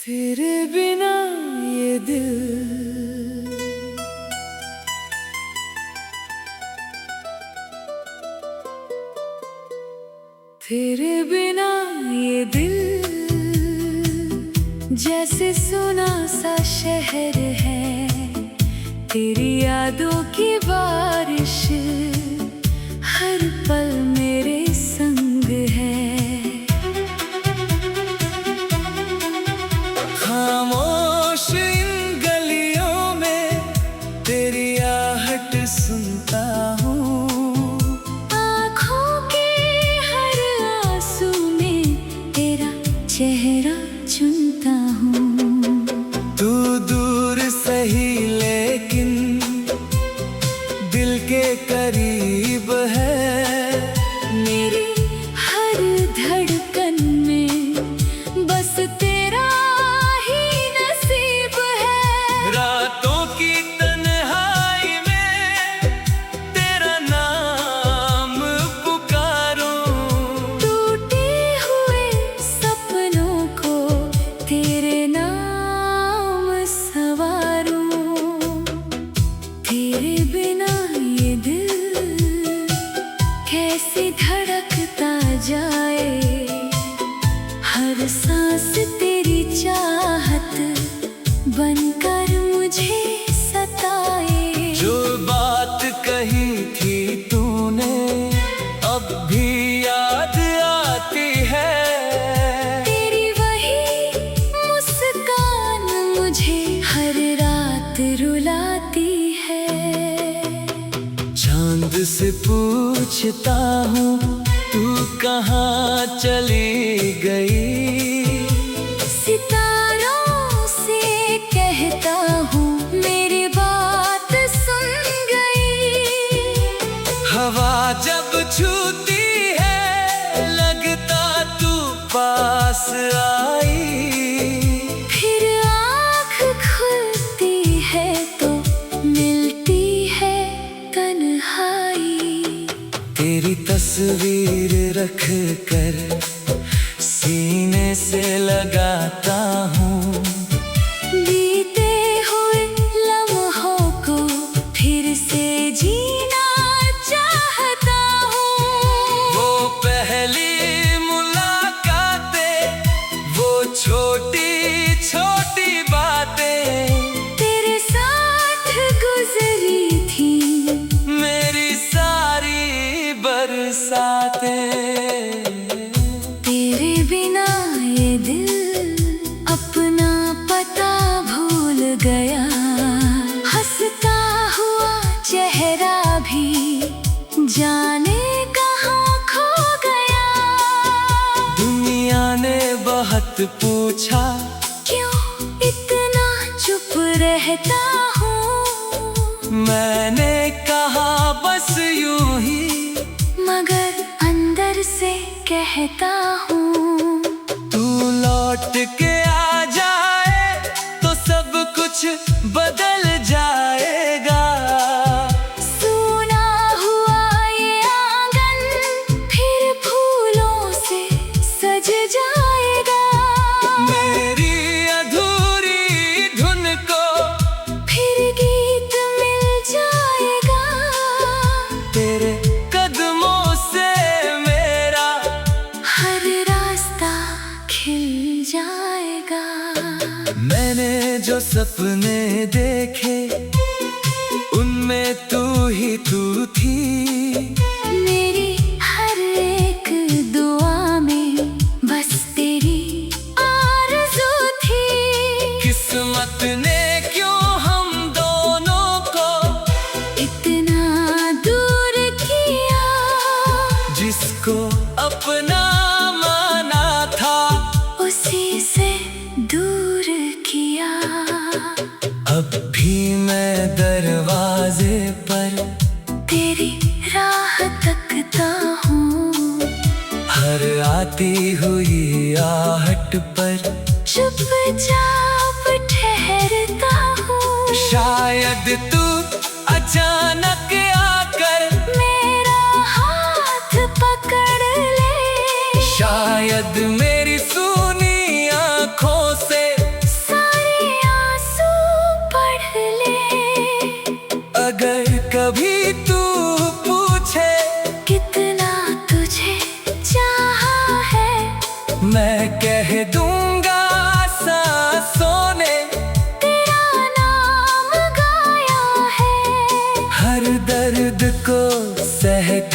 तेरे बिना ये दिल तेरे बिना ये दिल जैसे सुना सा शहर है। तेरी यादों की बारिश हर पल मेरे संग है। खामोश इन गलियों में तेरी आहट सुनता हूँ। आँखों के हर आंसू में तेरा चेहरा चुनता हूँ। तू दूर सही लेकिन दिल के करीब है। मेरी हर धड़कन में बस तेरा ही नसीब है। रातों की तन्हाई में तेरा नाम पुकारूं। टूटे हुए सपनों को तेरे नाम सवारूं। तेरे बिना ये दिल कैसे धड़कता जाए। हर सांस तेरी चाहत बनकर मुझे सताए। जो बात कही थी तूने अब भी याद आती है। तेरी वही मुस्कान मुझे हर रात रुलाती है। चांद से पूछता हूँ तू कहाँ चली गई। सितारों से कहता हूँ मेरी बात सुन गई। हवा जब छूती है लगता तू पास आई। फिर आँख खुलती है तो मिलती है तन्हाई। तेरी तस्वीर रख कर सीने से लगाता हूँ। बीते हुए लम्हों को फिर से जीना चाहता हूँ। वो पहली मुलाकातें, वो छोटी छोटी बातें तेरे साथ गुजरी थी मेरी सारी बरसातें। तेरे बिना ये दिल अपना पता भूल गया। हंसता हुआ चेहरा भी जाने कहाँ खो गया। दुनिया ने बहुत पूछा क्यों इतना चुप रहता हूँ। मैंने कहा बस यूं ही मगर अंदर से कहता हूँ। तू लौट के आ जाए तो सब कुछ बदल जाएगा। सूना हुआ ये आंगन फिर फूलों से सज जाएगा। मेरी अधूरी धुन को फिर गीत मिल जाएगा। तेरे कदमों से मेरा हर रास्ता खिल जाएगा। मैंने जो सपने देखे उनमें तू ही तू थी। मेरी हर एक दुआ में बस तेरी आरज़ू थी। किस्मत ने क्यों हम दोनों को इतना दूर किया। जिसको अपना माना था उसी से दूर किया। अब भी मैं दरवाजे पर तेरी राह तकता हूँ। हर आती हुई आहट पर चुपचाप ठहरता हूँ। शायद तू अचानक आकर मेरा हाथ पकड़ ले। शायद मेरी सूनी आँखों से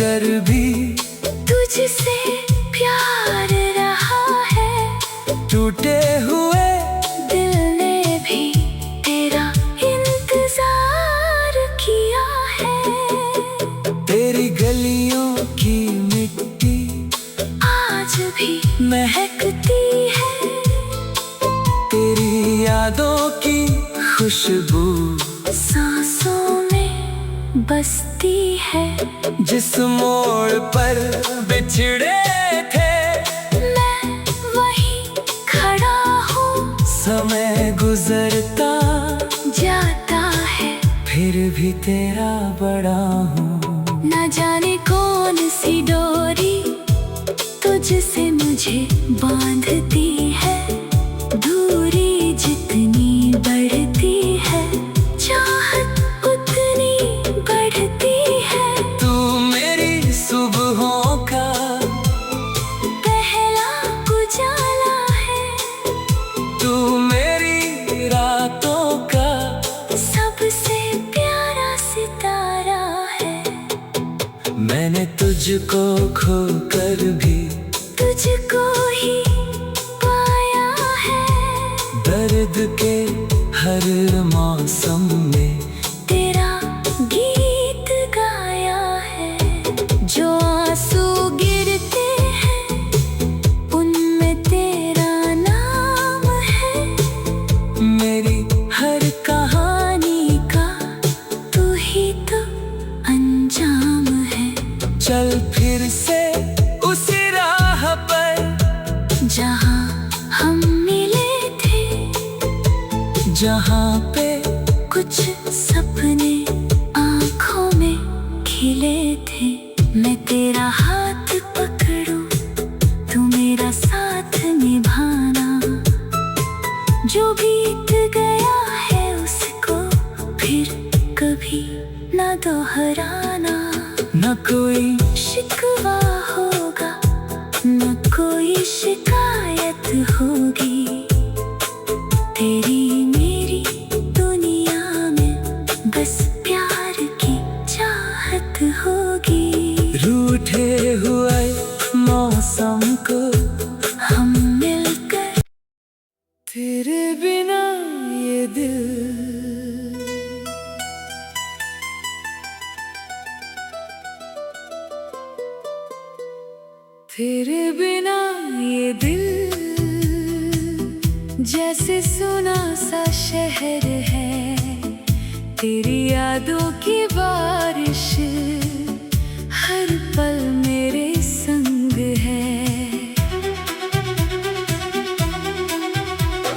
कर भी तुझसे प्यार रहा है। टूटे हुए दिल ने भी तेरा इंतजार किया है। तेरी गलियों की मिट्टी आज भी महकती है। तेरी यादों की खुशबू सांसों में बसती है। जिस मोड़ पर बिछड़े थे मैं वहीं खड़ा हूँ। समय गुजरता जाता है फिर भी तेरा बड़ा हूँ। न जाने कौन सी डोरी तुझसे मुझे बांधती है। दूरी जितनी बढ़ती है चाहत उतनी बढ़ती है। तू मेरी सुबहों का पहला उजाला है। तू मेरी रातों का सबसे प्यारा सितारा है। मैंने तुझको खोकर भी तुझको ही पाया है। दर्द के हर मौसम में तेरा गीत गाया है। जो आंसू गिरते हैं उनमें तेरा नाम है। मेरी हर कहानी का तू ही तो अंजाम है। चल फिर से उसी राह पर जहाँ हम मिले थे। जहाँ पे कुछ सपने आँखों में खिले थे। मैं तेरा हाथ पकड़ूं तू मेरा साथ निभाना। जो बीत गया है उसको फिर कभी न दोहराना। न कोई शिकवा होगा न कोई शिकायत होगी। तेरी मेरी दुनिया में बस प्यार की चाहत होगी। रूठे हुए मौसम को हम मिलकर तेरे बिना ये दिल तेरे बिना ये दिल जैसे सुना सा शहर है। तेरी यादों की बारिश हर पल मेरे संग है।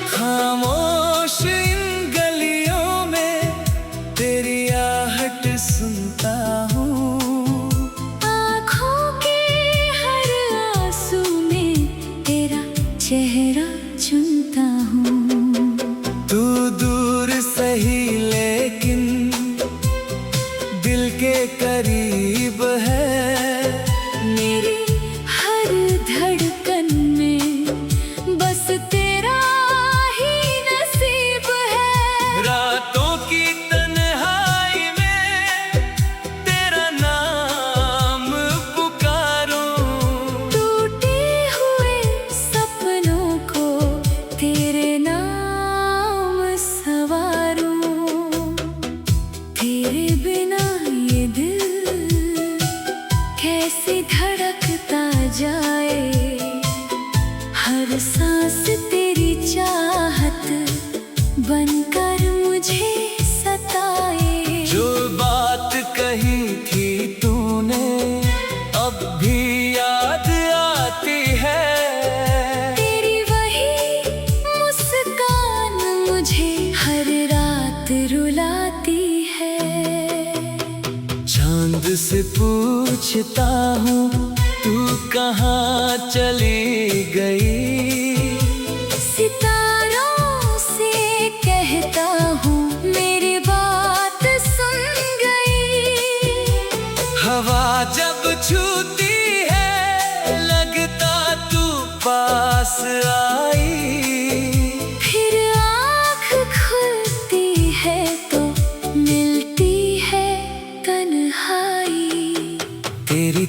खामोश इन गलियों में तेरी आहट सुनता हूँ। चेहरा चुनता हूँ। तू दूर सही लेकिन दिल के करीब है। मेरी हर धड़कन में बस तेरा ही नसीब है। रातों की तन्हाई में तेरा नाम पुकारूं। टूटे हुए सपनों को तेरे नाम सवारूं। तेरे बिना ये दिल कैसे धड़कता जाए। हर सांस तेरी चाहत बनकर मुझे सताए। जो बात कही थी तूने अब भी याद आती है। तेरी वही मुस्कान मुझे हर रात रुलाती है। चांद से पूछता हूँ तू कहाँ चली गई। सितारों से कहता हूँ मेरी बात सुन गई। हवा जब छूती है लगता तू पास आई। फिर आँख खुलती है तो मिलती है तन्हाई। तेरी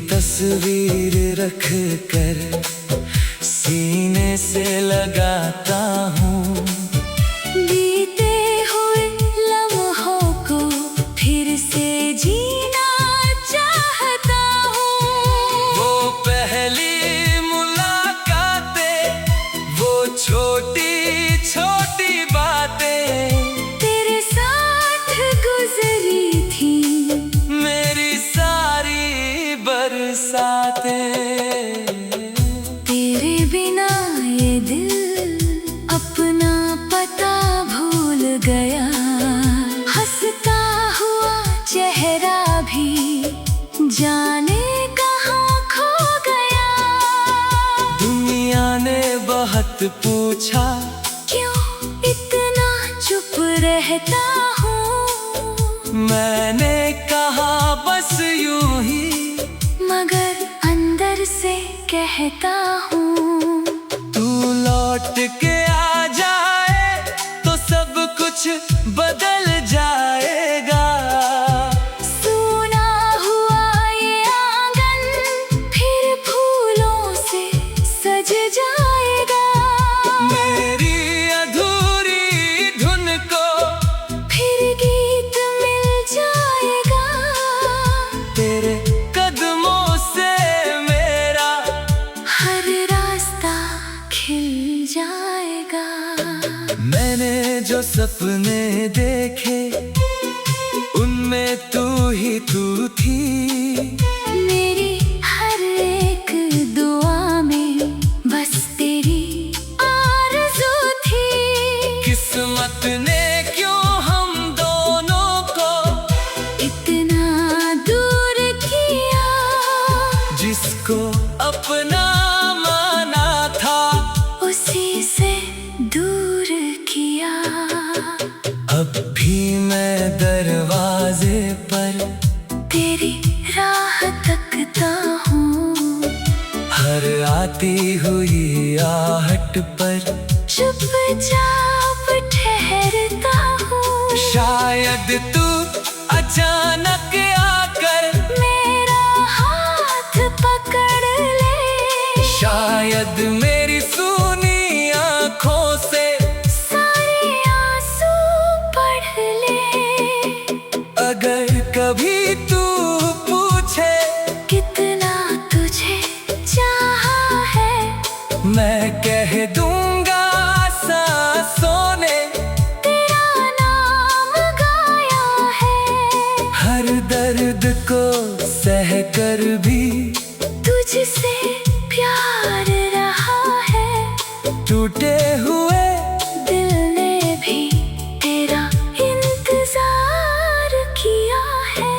पूछा क्यों इतना चुप रहता हूँ। मैंने कहा बस यूं ही, मगर अंदर से कहता हूँ तू लौट के आ जाए तो सब कुछ बदल जाएगा। सूना हुआ ये आंगन फिर फूलों से सज जाएगा। मेरी अधूरी धुन को फिर गीत मिल जाएगा। तेरे कदमों से मेरा हर रास्ता खिल जाएगा। मैंने जो सपने देखे उनमें तू ही तू थी। मेरी हर एक दुआ में बस तेरी आरज़ू थी। किस्मत ने क्यों हम दोनों को इतना दूर किया। जिसको अपना माना था उसी से दूर किया। अब भी मैं दरवाजे पर तेरी राह तकता हूँ। हर आती हुई आहट पर चुपचाप ठहरता हूँ। शायद तू अचानक आकर मेरा हाथ पकड़ ले। शायद मेरी सूनी आँखों से सारे आंसू पढ़ ले। अगर कभी तू पूछे कितना तुझे चाहा है, मैं कह दूंगा सांसों ने तेरा नाम गाया है। हर दर्द को सह कर भी तुझसे प्यार रहा है। टूटे हुए दिल ने भी तेरा इंतजार किया है।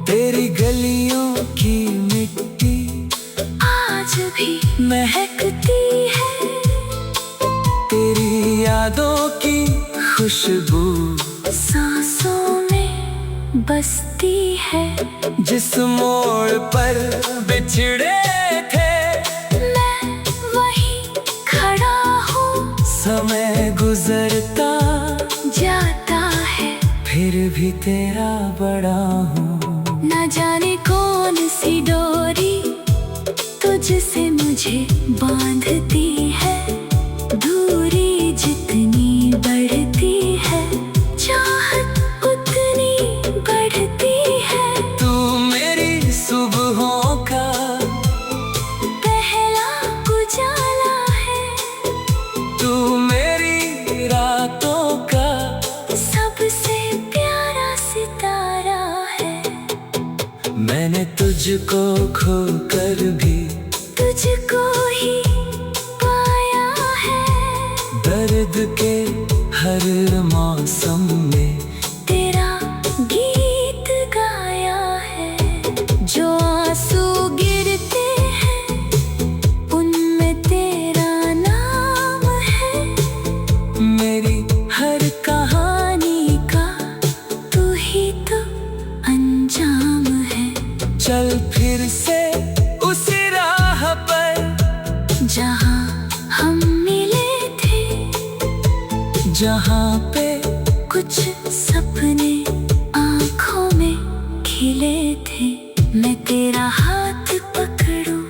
तेरी गलियों की मिट्टी आज भी महकती है। तेरी यादों की खुशबू सांसों में बसती है। जिस मोड़ पर बिछड़े थे मैं वहीं खड़ा हूँ। समय गुजरता जाता है फिर भी तेरा बड़ा हूँ। न जाने कौन सी डोरी तुझसे मुझे बांधती है। दूरी जितनी बढ़ती है चाहत उतनी बढ़ती है। तू मेरी सुबहों का पहला उजाला है। तू मेरी रातों का सबसे प्यारा सितारा है। मैंने तुझको खोकर भी तुझको ही पाया है। दर्द के हर मौसम में तेरा गीत गाया है। जो आंसू गिरते हैं उनमें तेरा नाम है। मेरी हर कहानी का तू ही तो अंजाम है। चल फिर से उसी राह पर जहाँ हम मिले थे। जहाँ पे कुछ सपने आँखों में खिले थे। मैं तेरा हाथ पकड़ूं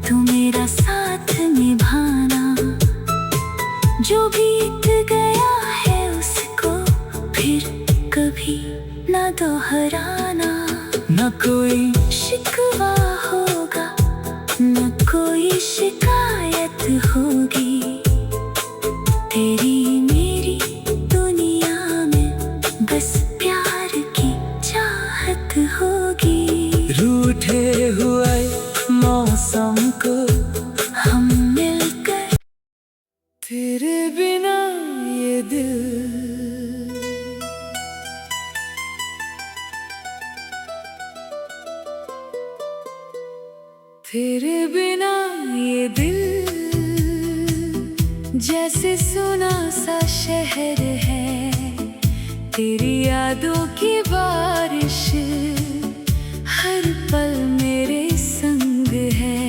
तू मेरा साथ निभाना। जो बीत गया है उसको फिर कभी न दोहराना। न कोई शिकवा होगा न कोई शिकायत होगी। तेरी मेरी दुनिया में बस प्यार की चाहत होगी। रूठे हुए मौसम को हम मिलकर तेरे बिना ये दिल तेरे बिना ये दिल जैसे सुना सा शहर है, तेरी यादों की बारिश हर पल मेरे संग है।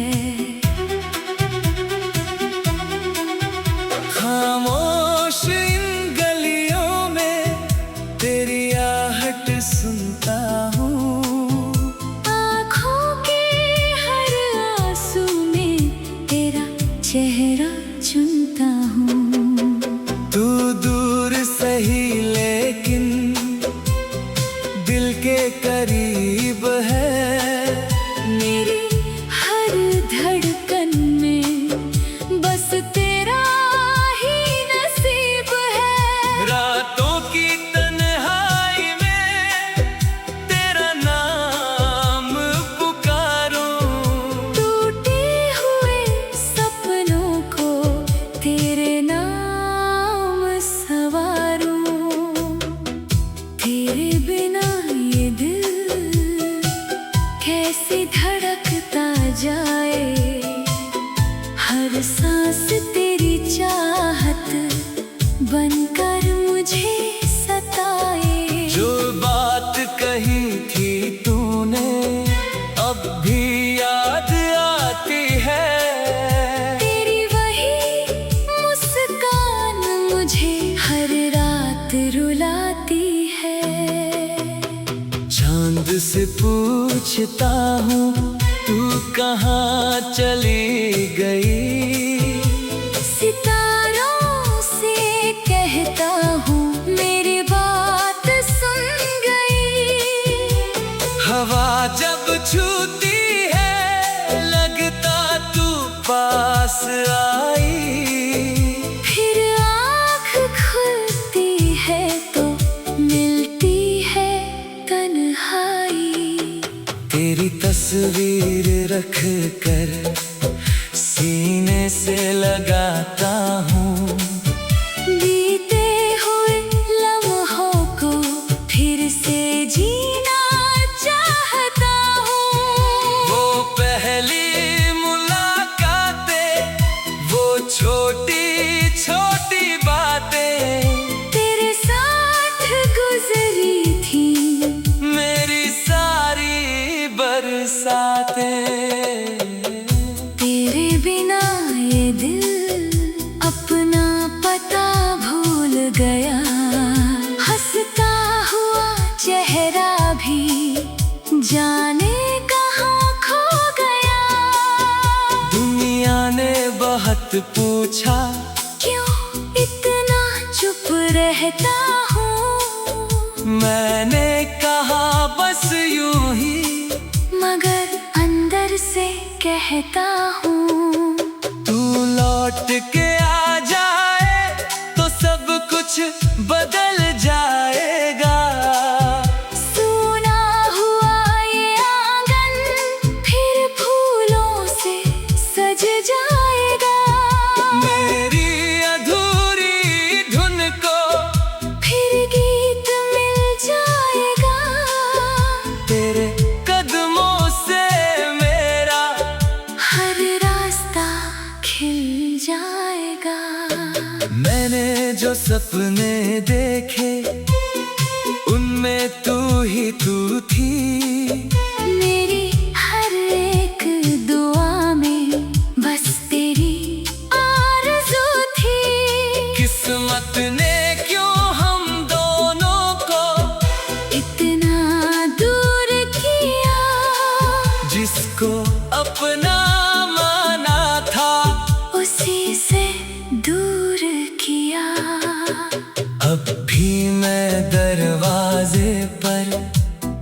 खामोश इन गलियों में तेरी आहट सुनता हूँ, आँखों के हर आंसू में तेरा चेहरा चुनता हूँ। तू दूर सही लेकिन दिल के करीब है, मेरी हर धड़कन में बस तेरा ही नसीब है। रातों की तन्हाई में तेरा नाम पुकारूं, टूटे हुए सपनों को तेरे नाम सवारूं। तेरे बिना ये दिल कैसे धड़कता जाए, हर सांस तेरी चाहत बनकर मुझे सताए। जो बात कही थी तूने अब भी याद आती है, तेरी वही मुस्कान मुझे हर रात रुलाती है। चांद से पूछता हूँ तू कहाँ चली गई, सितारों से कहता हूँ मेरी बात सुन गई। हवा जब छूती है लगता तू पास आई, फिर आँख खुलती है तो मिलती है तन्हाई। तेरी तस्वीर रख कर सीने से लगाता हूँ, बीते हुए लम्हों को फिर से जीना चाहता हूँ। वो पहली मुलाकातें, वो छोटी छोटी बातें तेरे साथ गुजरी थी मेरी सारी बरसातें। तेरे बिना ये दिल अपना पता भूल गया, हंसता हुआ चेहरा भी जाने कहाँ खो गया। दुनिया ने बहुत पूछा क्यों इतना चुप रहता हूँ, मैंने कहा बस यूं ही, मगर अंदर से कहता हूँ तू लौट के आ जाए तो सब कुछ बदल जाएगा। सूना हुआ ये आंगन फिर फूलों से सज जाएगा। मेरी अधूरी धुन को फिर गीत मिल जाएगा। तेरे कदमों से मेरा हर रास्ता खिल जाएगा। मैंने जो सपने देखे उनमें तू ही तू थी, मेरी हर एक दुआ में बस तेरी आरज़ू थी। किस्मत ने क्यों हम दोनों को इतना दूर किया, जिसको अपना माना था उसी से दूर किया। अब भी मैं दरवाजे पर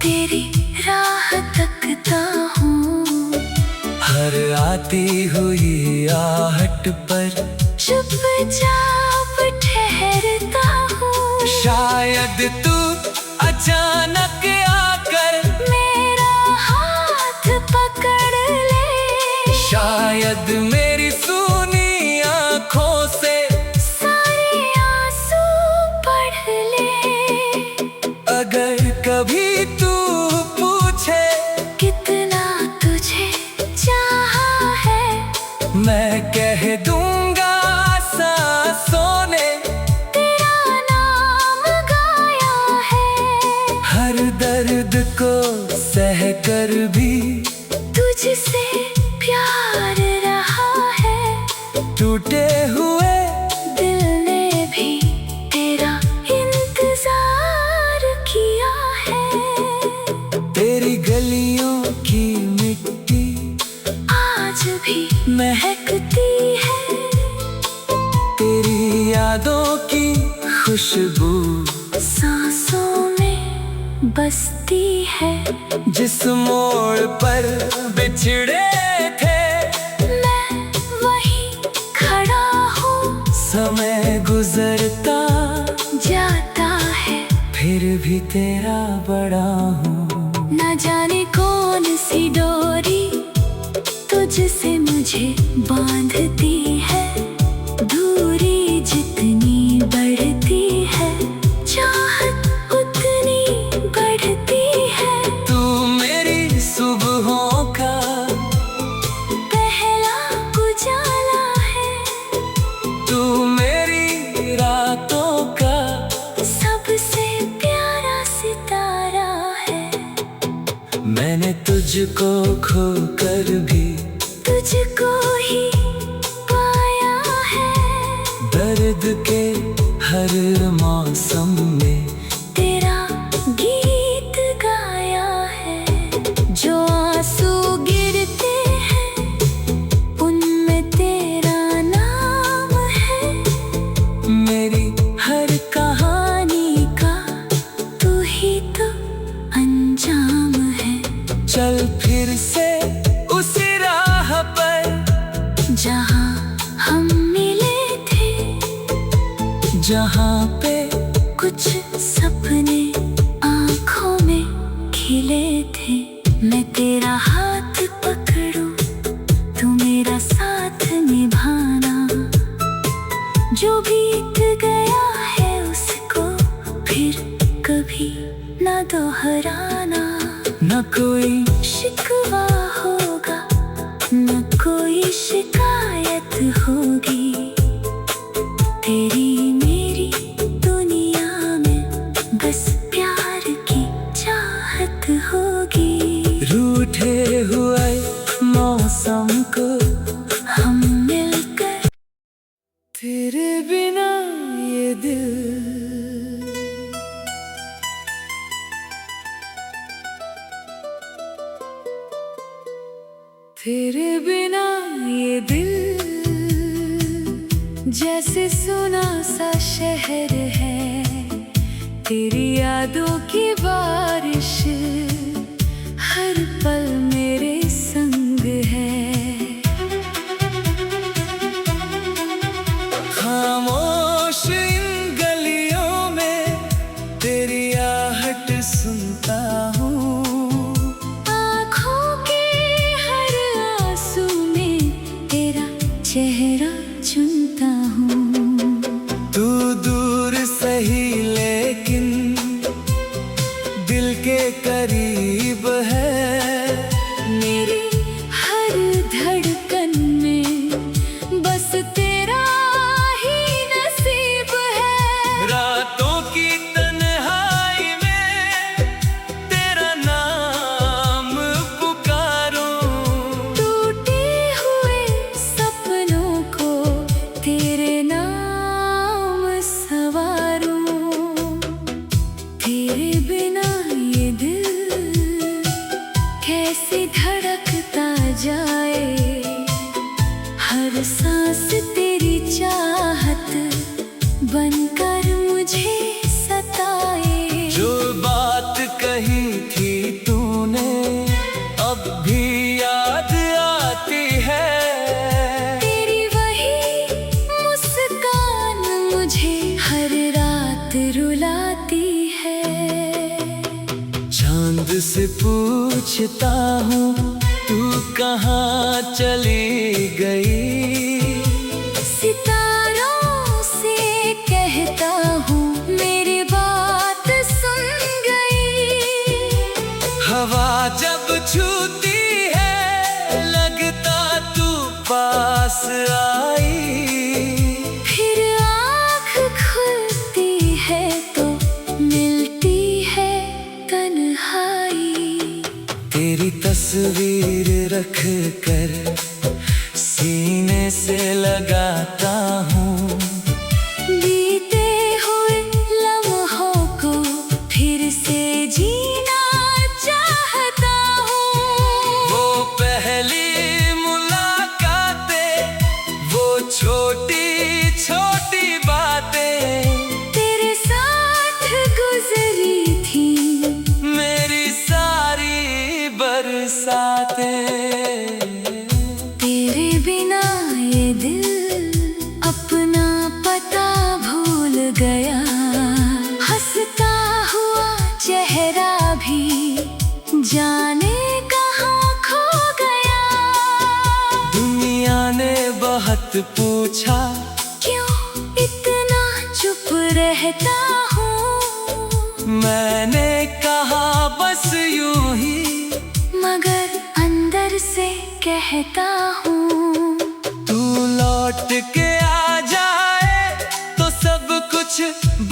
तेरी राह तकता हूँ, हर आती हुई आहट पर चुपचाप ठहरता हूँ। शायद तू अचानक आकर मेरा हाथ पकड़ ले, शायद मेरी सूनी आँखों से सारे आंसू पढ़ ले। अगर कभी तू पूछे कितना तुझे चाहा है, मैं कह दूंगा सा को सह कर भी तुझसे प्यार रहा है। टूटे हुए दिल ने भी तेरा इंतजार किया है। तेरी गलियों की मिट्टी आज भी महकती है। तेरी यादों की खुशबू सांसों में बसती है। जिस मोड़ पर बिछड़े थे मैं वहीं खड़ा हूँ। समय गुजरता जाता है फिर भी तेरा बड़ा हूँ। न जाने कौन सी डोरी तुझसे मुझे बांधती है। दूरी जितनी बढ़ती है चाहत उतनी बढ़ती है। तू मेरी सुबहों का पहला उजाला है। तू मेरी रातों का सबसे प्यारा सितारा है। मैंने तुझको खो कर भी तुझको ही पाया है। दर्द के हर मौसम में तेरा गीत गाया है। जो आंसू गिरते हैं उनमें तेरा नाम है। मेरी हर कहानी का तू ही तो अंजाम है। चल फिर से उसी राह पर जहाँ हम मिले थे। जहाँ पे कुछ सपने आँखों में खिले थे। मैं तेरा हाथ पकड़ूं तू मेरा साथ निभाना। जो बीत गया है उसको फिर कभी न दोहराना। न कोई शिकवा होगा न कोई शिकायत होगी। तेरी मेरी दुनिया में बस प्यार की चाहत होगी। रूठे हुए मौसम को हम मिलकर तेरे बिना ये दिल तेरे बिना ये दिल जैसे सुना सा शहर है। तेरी यादों की बारिश हर पल मेरे संग है। खामोश इन गलियों में तेरी आहट सुनता हूँ। आँखों के हर आंसू में तेरा चेहरा चुनता हूँ। तू दूर सही लेकिन दिल के करीब है। मेरी हर धड़कन में बस तेरा ही नसीब है। रातों की तन्हाई में तेरा नाम पुकारूं। टूटे हुए सपनों को तेरे नाम सवारूं। तेरे बिना ये दिल कैसे धड़कता जाए। हर सांस तेरी चाहत बनकर मुझे सताए। जो बात कही थी तूने अब भी याद आती है। तेरी वही मुस्कान मुझे हर रात रुलाती है। चांद से पूछता हूँ तू कहाँ चली गई। सितारों से कहता हूँ मेरी बात सुन गई। हवा जब छूती है लगता तू पास आई। फिर आँख खुलती है तो मिलती है तन्हाई। पूछा क्यों इतना चुप रहता हूँ, मैंने कहा बस यूं ही, मगर अंदर से कहता हूँ तू लौट के आ जाए तो सब कुछ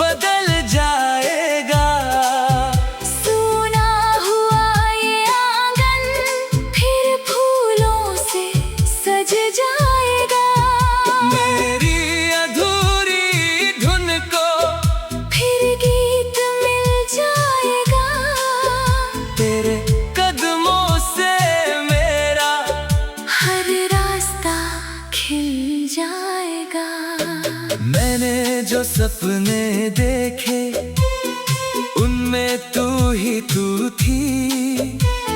बदल जाएगा। सूना हुआ ये आंगन फिर फूलों से सज जाएगा। मेरी अधूरी धुन को फिर गीत मिल जाएगा। तेरे कदमों से मेरा हर रास्ता खिल जाएगा। मैंने जो सपने देखे उनमें तू ही तू थी,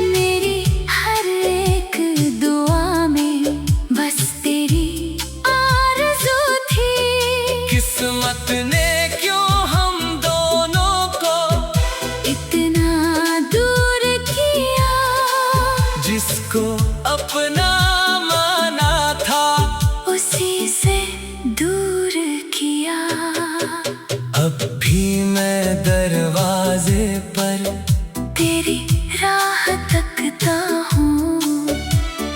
मेरी हर एक दुआ में बस तेरी आरज़ू थी। किस्मत ने क्यों हम दोनों को इतना दूर किया, जिसको अपना माना था उसी से दूर किया। अब भी मैं दरवाजे पर तेरी राह तकता हूँ,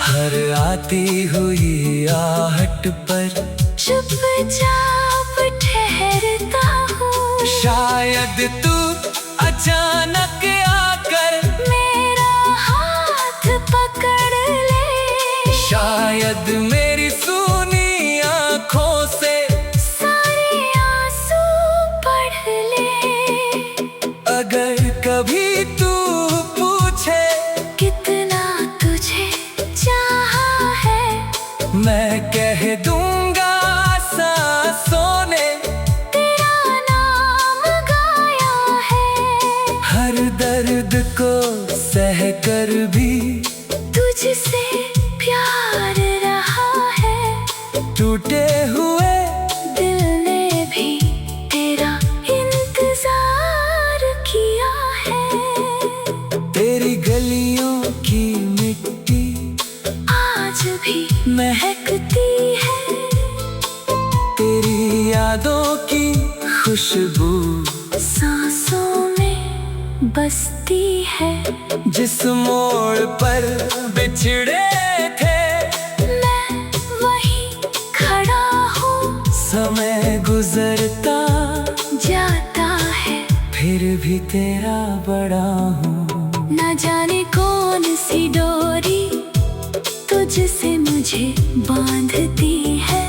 हर आती हुई आहट पर चुपचाप ठहरता हूँ। शायद तू अचानक आकर मेरा हाथ पकड़ ले, शायद मेरी सूनी आँखों से सारे आंसू पढ़ ले। अगर कभी तू पूछे कितना तुझे चाहा है, मैं कह दूंगा सांसों ने तेरा नाम गाया है। हर दर्द को सह कर भी तुझसे प्यार रहा है, टूटे हुए दिल ने भी तेरा इंतजार किया है। तेरी गलियों की मिट्टी आज भी महकती है, तेरी यादों की खुशबू सांसों में बसती है। जिस मोड़ पर बिछड़े थे मैं वहीं खड़ा हूँ, समय गुजरता जाता है फिर भी तेरा बड़ा हूँ। न जाने कौन सी डोरी तुझसे मुझे बांधती है।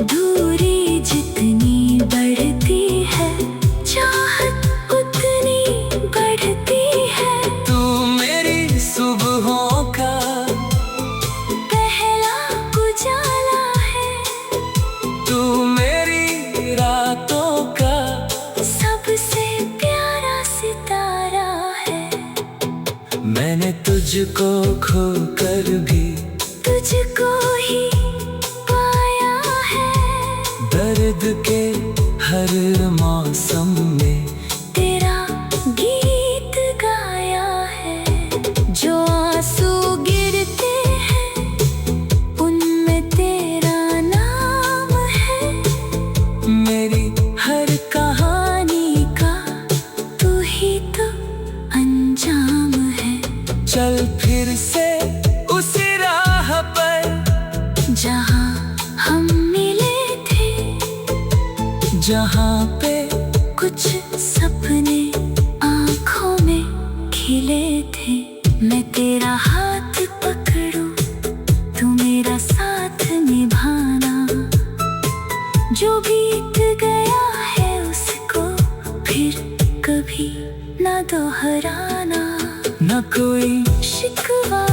दूरी जितनी बढ़ती है, चाहत उतनी बढ़ती है। तू मेरी सुबहों का पहला उजाला है, तू मेरी रातों का सबसे प्यारा सितारा है। मैंने तुझको खो कर भी तुझको ही पाया है, दर्द के हर मौसम में तेरा गीत गाया है। जो आंसू गिरते हैं उनमें तेरा नाम है। मेरी हर कहानी का तू ही तो अंजाम है। चल फिर से उसी राह पर जहाँ हम मिले थे, जहाँ पे कुछ सपने आँखों में खिले थे। मैं तेरा हाथ पकड़ूं, तू मेरा साथ निभाना। जो बीत गया है उसको फिर कभी न दोहराना। न कोई शिकवा